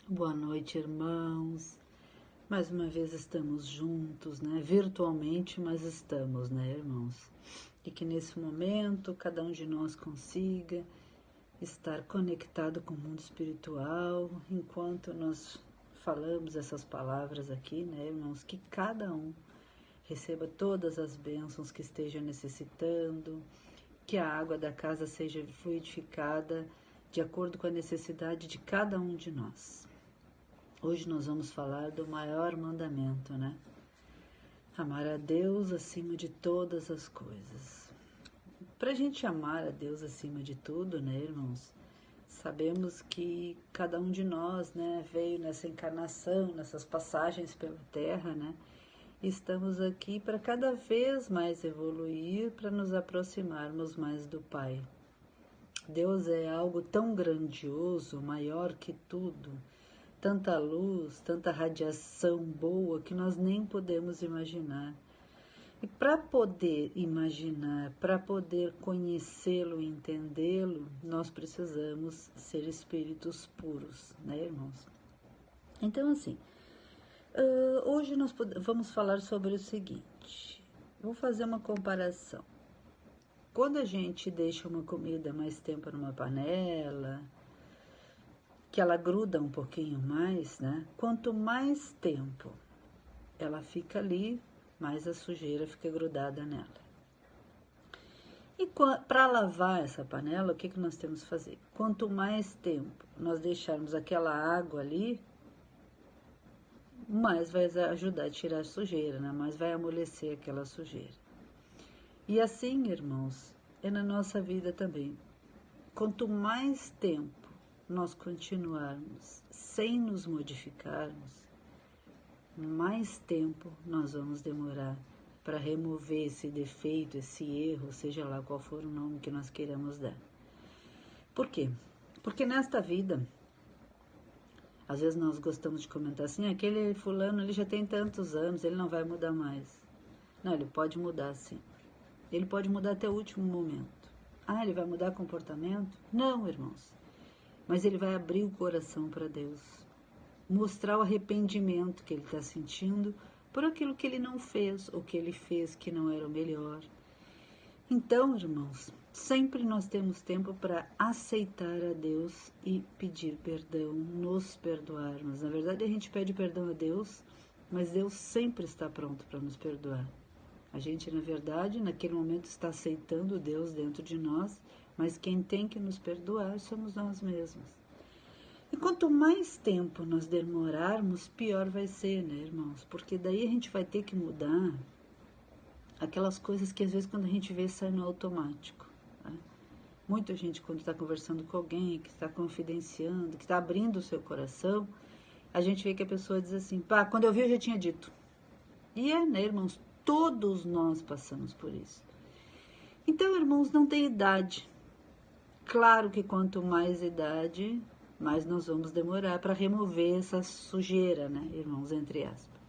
Boa noite, irmãos. Mais uma vez estamos juntos, né? Virtualmente, mas estamos, né, irmãos? E que nesse momento cada um de nós consiga estar conectado com o mundo espiritual, enquanto nós falamos essas palavras aqui, né, irmãos? Que cada um receba todas as bênçãos que esteja necessitando, que a água da casa seja fluidificada de acordo com a necessidade de cada um de nós. Hoje nós vamos falar do maior mandamento, né? Amar a Deus acima de todas as coisas. Para a gente amar a Deus acima de tudo, né, irmãos? Sabemos que cada um de nós, né, veio nessa encarnação, nessas passagens pela Terra, né? E estamos aqui para cada vez mais evoluir, para nos aproximarmos mais do Pai. Deus é algo tão grandioso, maior que tudo, tanta luz, tanta radiação boa que nós nem podemos imaginar. E para poder imaginar, para poder conhecê-lo e entendê-lo, nós precisamos ser espíritos puros, né, irmãos? Então, assim, hoje nós vamos falar sobre o seguinte. Vou fazer uma comparação. Quando a gente deixa uma comida mais tempo numa panela, que ela gruda um pouquinho mais, né? Quanto mais tempo ela fica ali, mais a sujeira fica grudada nela. E para lavar essa panela, o que nós temos que fazer? Quanto mais tempo nós deixarmos aquela água ali, mais vai ajudar a tirar a sujeira, né? Mais vai amolecer aquela sujeira. E assim, irmãos, é na nossa vida também. Quanto mais tempo nós continuarmos sem nos modificarmos, mais tempo nós vamos demorar para remover esse defeito, esse erro, seja lá qual for o nome que nós queiramos dar. Por quê? Porque nesta vida, às vezes nós gostamos de comentar assim, aquele fulano ele já tem tantos anos, ele não vai mudar mais. Não, ele pode mudar sim. Ele pode mudar até o último momento. Ah, ele vai mudar comportamento? Não, irmãos. Mas ele vai abrir o coração para Deus. Mostrar o arrependimento que ele está sentindo por aquilo que ele não fez, ou que ele fez que não era o melhor. Então, irmãos, sempre nós temos tempo para aceitar a Deus e pedir perdão, nos perdoarmos. Na verdade, a gente pede perdão a Deus, mas Deus sempre está pronto para nos perdoar. A gente, na verdade, naquele momento está aceitando Deus dentro de nós, mas quem tem que nos perdoar somos nós mesmos. E quanto mais tempo nós demorarmos, pior vai ser, né, irmãos? Porque daí a gente vai ter que mudar aquelas coisas que às vezes quando a gente vê sai no automático. Tá? Muita gente quando está conversando com alguém, que está confidenciando, que está abrindo o seu coração, a gente vê que a pessoa diz assim, pá, quando eu vi eu já tinha dito. E é, né, irmãos? Todos nós passamos por isso. Então, irmãos, não tem idade. Claro que quanto mais idade, mais nós vamos demorar para remover essa sujeira, né, irmãos, entre aspas.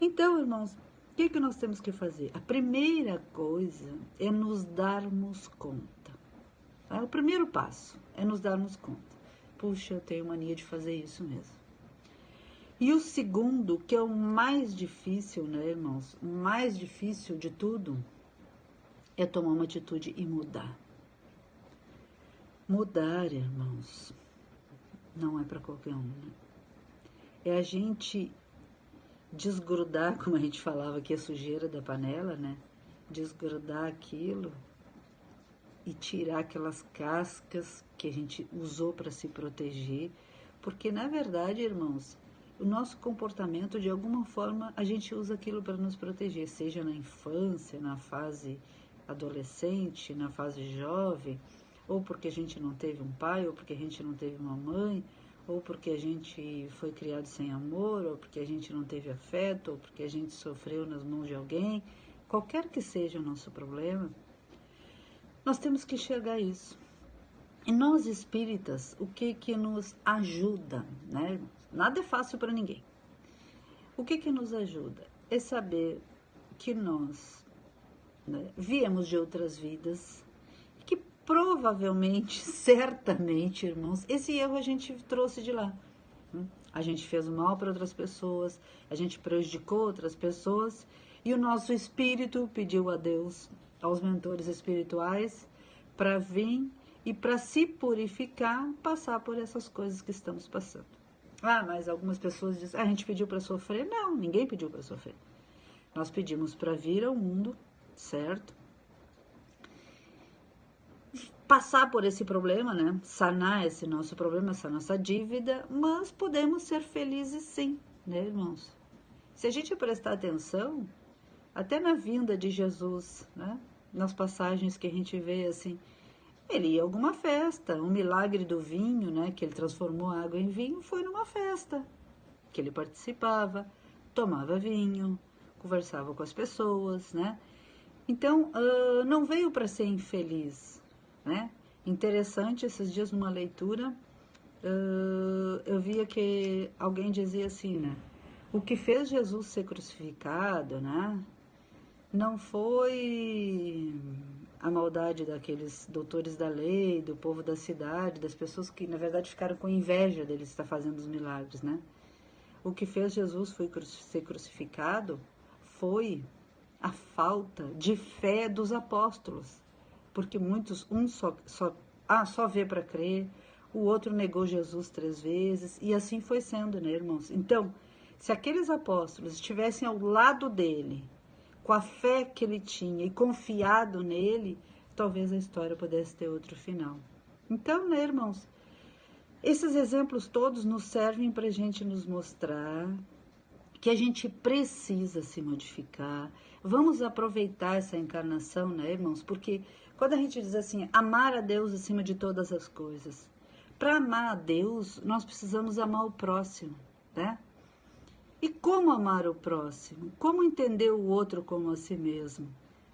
Então, irmãos, o que nós temos que fazer? A primeira coisa é nos darmos conta. Tá? O primeiro passo é nos darmos conta. Puxa, eu tenho mania de fazer isso mesmo. E o segundo, que é o mais difícil, né, irmãos? O mais difícil de tudo é tomar uma atitude e mudar. Mudar, irmãos, não é para qualquer um, né? É a gente desgrudar, como a gente falava aqui, a sujeira da panela, né? Desgrudar aquilo e tirar aquelas cascas que a gente usou para se proteger. Porque, na verdade, irmãos, o nosso comportamento, de alguma forma, a gente usa aquilo para nos proteger, seja na infância, na fase adolescente, na fase jovem, ou porque a gente não teve um pai, ou porque a gente não teve uma mãe, ou porque a gente foi criado sem amor, ou porque a gente não teve afeto, ou porque a gente sofreu nas mãos de alguém. Qualquer que seja o nosso problema, nós temos que enxergar isso. E nós espíritas, o que nos ajuda, né? Nada é fácil para ninguém. O que nos ajuda? É saber que nós, né, viemos de outras vidas, que provavelmente, certamente, irmãos, esse erro a gente trouxe de lá. A gente fez mal para outras pessoas, a gente prejudicou outras pessoas e o nosso espírito pediu a Deus, aos mentores espirituais, para vir e para se purificar, passar por essas coisas que estamos passando. Ah, mas algumas pessoas dizem, a gente pediu para sofrer? Não, ninguém pediu para sofrer. Nós pedimos para vir ao mundo, certo? Passar por esse problema, né? Sanar esse nosso problema, essa nossa dívida, mas podemos ser felizes sim, né, irmãos? Se a gente prestar atenção, até na vinda de Jesus, né? Nas passagens que a gente vê assim, ele ia a alguma festa, um milagre do vinho, né? Que ele transformou a água em vinho, foi numa festa que ele participava, tomava vinho, conversava com as pessoas, né? Então, não veio para ser infeliz, né? Interessante, esses dias numa leitura, eu via que alguém dizia assim, né? O que fez Jesus ser crucificado, né? Não foi a maldade daqueles doutores da lei, do povo da cidade, das pessoas que, na verdade, ficaram com inveja dele estar fazendo os milagres, né? O que fez Jesus ser crucificado foi a falta de fé dos apóstolos, porque muitos, só vê para crer, o outro negou Jesus 3 vezes, e assim foi sendo, né, irmãos? Então, se aqueles apóstolos estivessem ao lado dele, com a fé que ele tinha e confiado nele, talvez a história pudesse ter outro final. Então, né, irmãos, esses exemplos todos nos servem para a gente nos mostrar que a gente precisa se modificar. Vamos aproveitar essa encarnação, né, irmãos? Porque quando a gente diz assim, amar a Deus acima de todas as coisas, para amar a Deus, nós precisamos amar o próximo, né? E como amar o próximo? Como entender o outro como a si mesmo?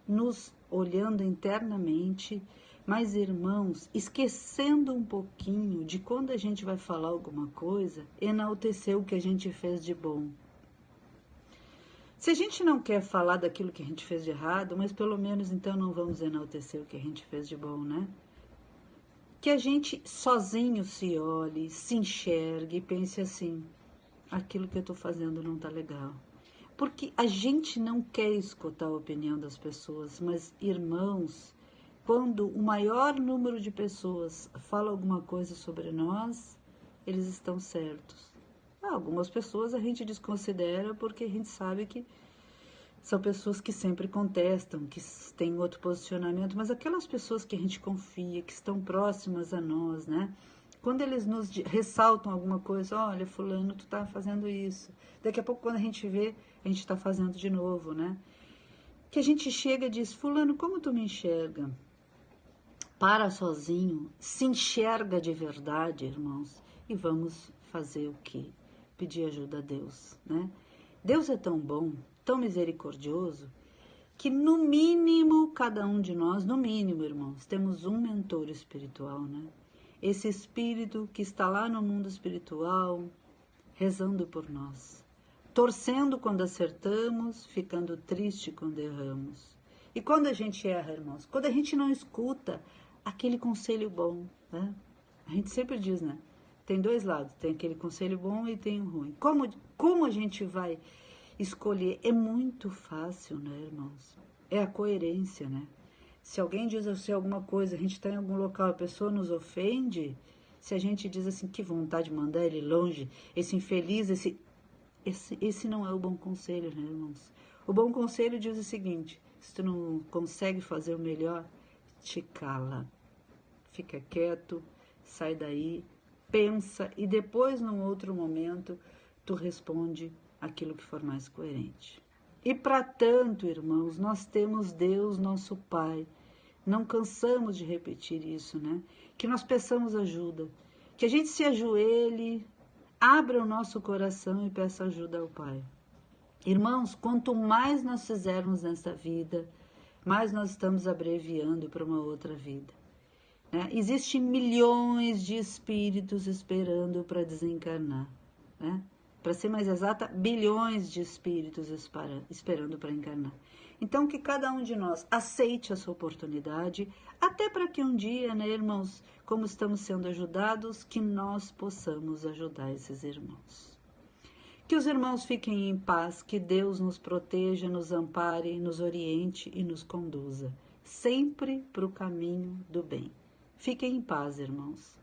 Nos olhando internamente, mas, irmãos, esquecendo um pouquinho de quando a gente vai falar alguma coisa, enaltecer o que a gente fez de bom. Se a gente não quer falar daquilo que a gente fez de errado, mas pelo menos então não vamos enaltecer o que a gente fez de bom, né? Que a gente sozinho se olhe, se enxergue e pense assim, aquilo que eu estou fazendo não está legal. Porque a gente não quer escutar a opinião das pessoas, mas, irmãos, quando o maior número de pessoas fala alguma coisa sobre nós, eles estão certos. Algumas pessoas a gente desconsidera porque a gente sabe que são pessoas que sempre contestam, que têm outro posicionamento, mas aquelas pessoas que a gente confia, que estão próximas a nós, né? Quando eles nos ressaltam alguma coisa, olha, fulano, tu tá fazendo isso. Daqui a pouco, quando a gente vê, a gente tá fazendo de novo, né? Que a gente chega e diz, fulano, como tu me enxerga? Para sozinho, se enxerga de verdade, irmãos, e vamos fazer o quê? Pedir ajuda a Deus, né? Deus é tão bom, tão misericordioso, que no mínimo, cada um de nós, no mínimo, irmãos, temos um mentor espiritual, né? Esse espírito que está lá no mundo espiritual, rezando por nós, torcendo quando acertamos, ficando triste quando erramos. E quando a gente erra, irmãos, quando a gente não escuta aquele conselho bom, né? A gente sempre diz, né? Tem dois lados, tem aquele conselho bom e tem o ruim. Como a gente vai escolher? É muito fácil, né, irmãos? É a coerência, né? Se alguém diz assim alguma coisa, a gente está em algum local, a pessoa nos ofende, se a gente diz assim, que vontade de mandar ele longe, esse infeliz, esse não é o bom conselho, né, irmãos? O bom conselho diz o seguinte, se tu não consegue fazer o melhor, te cala, fica quieto, sai daí, pensa e depois, num outro momento, tu responde aquilo que for mais coerente. E para tanto, irmãos, nós temos Deus, nosso Pai. Não cansamos de repetir isso, né? Que nós peçamos ajuda, que a gente se ajoelhe, abra o nosso coração e peça ajuda ao Pai. Irmãos, quanto mais nós fizermos nessa vida, mais nós estamos abreviando para uma outra vida, né? Existem milhões de espíritos esperando para desencarnar, né? Para ser mais exata, bilhões de espíritos esperando para encarnar. Então, que cada um de nós aceite essa oportunidade, até para que um dia, né, irmãos, como estamos sendo ajudados, que nós possamos ajudar esses irmãos. Que os irmãos fiquem em paz, que Deus nos proteja, nos ampare, nos oriente e nos conduza, sempre para o caminho do bem. Fiquem em paz, irmãos.